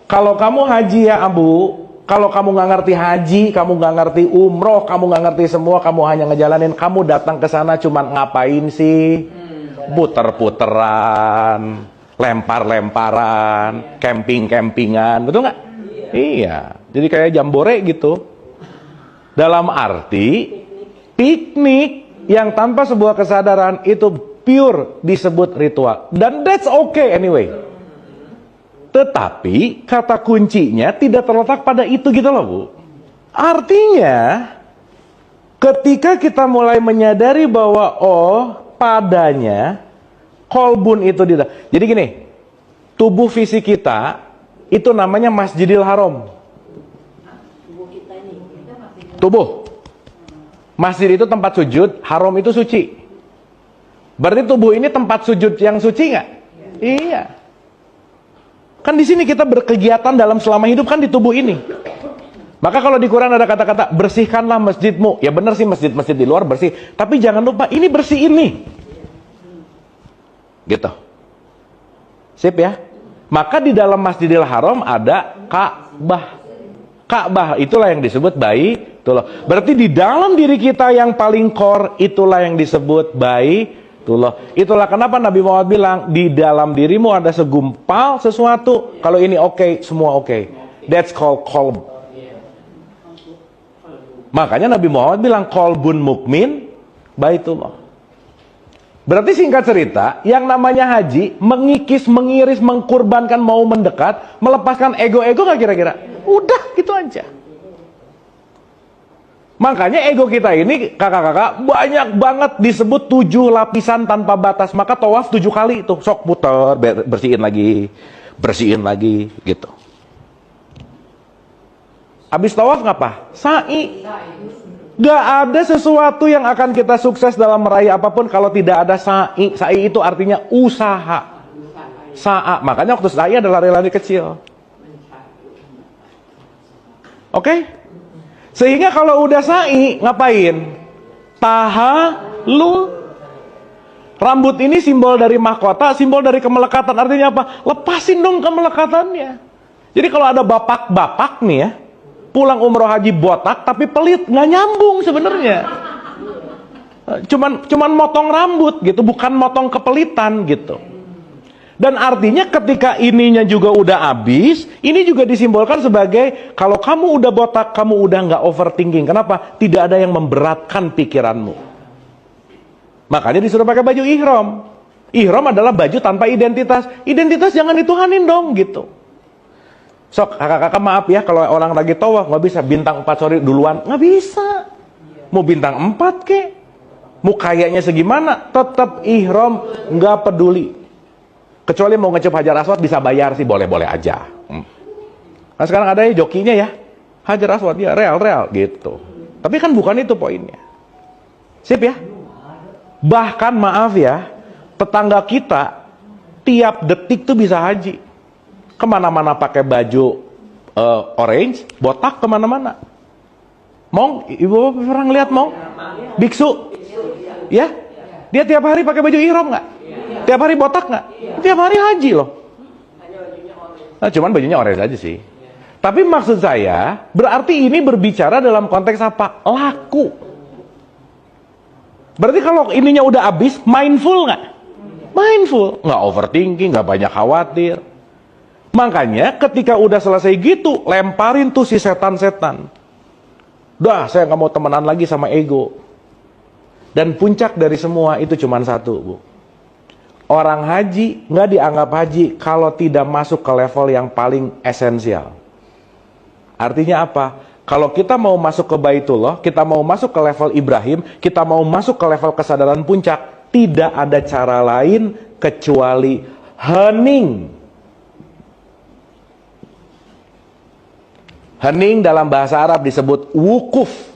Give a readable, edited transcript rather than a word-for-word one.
Kalau kamu haji ya Abu, kalau kamu nggak ngerti haji, kamu nggak ngerti umroh, kamu nggak ngerti semua, kamu hanya ngejalanin, kamu datang ke sana cuma ngapain sih? Puter-puteran, lempar-lemparan, camping-campingan, betul nggak? Iya, jadi kayak jambore gitu. Dalam arti piknik yang tanpa sebuah kesadaran itu pure disebut ritual, dan that's okay anyway. Tetapi kata kuncinya tidak terletak pada itu gitu loh Bu. Artinya ketika kita mulai menyadari bahwa padanya kolbun itu tidak. Jadi gini, tubuh fisik kita itu namanya Masjidil Haram. Tubuh. Masjid itu tempat sujud, haram itu suci. Berarti tubuh ini tempat sujud yang suci nggak? Iya. Kan di sini kita berkegiatan dalam selama hidup kan di tubuh ini. Maka kalau di Quran ada kata-kata bersihkanlah masjidmu. Ya benar sih masjid-masjid di luar bersih, tapi jangan lupa ini bersih ini. Gitu. Sip ya. Maka di dalam Masjidil Haram ada Ka'bah. Ka'bah itulah yang disebut Baitullah. Berarti di dalam diri kita yang paling core itulah yang disebut Baitullah. Itulah kenapa Nabi Muhammad bilang di dalam dirimu ada segumpal sesuatu. Kalau ini oke, semua oke. That's called qalb. Makanya Nabi Muhammad bilang qalbun mukmin Baitullah. Berarti singkat cerita, yang namanya haji mengikis, mengiris, mengkurbankan, mau mendekat, melepaskan ego-ego nggak kira-kira? Udah gitu aja. Makanya ego kita ini kakak-kakak banyak banget disebut 7 lapisan tanpa batas. Maka tawaf 7 kali itu sok puter, bersihin lagi gitu. Habis tawaf ngapa? Sa'i. Gak ada sesuatu yang akan kita sukses dalam meraih apapun kalau tidak ada sa'i. Sa'i itu artinya usaha. Sa'a. Makanya waktu sa'i adalah lari-lari kecil. Oke? Sehingga kalau udah sa'i, ngapain? Tahalul. Rambut ini simbol dari mahkota, simbol dari kemelekatan. Artinya apa? Lepasin dong kemelekatannya. Jadi kalau ada bapak-bapak nih ya, pulang umroh haji botak tapi pelit, nggak nyambung sebenarnya. Cuman motong rambut gitu, bukan motong kepelitan gitu. Dan artinya ketika ininya juga udah habis, ini juga disimbolkan sebagai kalau kamu udah botak, kamu udah nggak overthinking. Kenapa? Tidak ada yang memberatkan pikiranmu. Makanya disuruh pakai baju ihram. Ihram adalah baju tanpa identitas. Identitas jangan dituhanin dong gitu. Sok kakak-kakak maaf ya kalau orang lagi tawaf nggak bisa bintang 4 sore duluan, nggak bisa. Mau bintang 4 kek, mau kayaknya segimana, tetap ihram, nggak peduli. Kecuali mau ngecep Hajar Aswad bisa bayar sih, boleh-boleh aja. Nah sekarang ada ya jokinya ya, Hajar Aswad ya real gitu. Tapi kan bukan itu poinnya. Sip ya. Bahkan maaf ya, tetangga kita tiap detik tuh bisa haji. Kemana-mana pakai baju orange, botak kemana-mana. Mong, ibu pernah ngeliat Mong? Biksu, ya? Dia tiap hari pakai baju ihram nggak? Tiap hari botak nggak? Tiap hari haji loh. Nah, cuman bajunya orange aja sih. Tapi maksud saya, berarti ini berbicara dalam konteks apa? Laku. Berarti kalau ininya udah habis, mindful nggak? Mindful, nggak overthinking, nggak banyak khawatir. Makanya ketika udah selesai gitu, lemparin tuh si setan-setan. Dah, saya nggak mau temenan lagi sama ego. Dan puncak dari semua itu cuma satu, Bu. Orang haji nggak dianggap haji kalau tidak masuk ke level yang paling esensial. Artinya apa? Kalau kita mau masuk ke Baitullah, kita mau masuk ke level Ibrahim, kita mau masuk ke level kesadaran puncak, tidak ada cara lain kecuali hening. Hening dalam bahasa Arab disebut wukuf.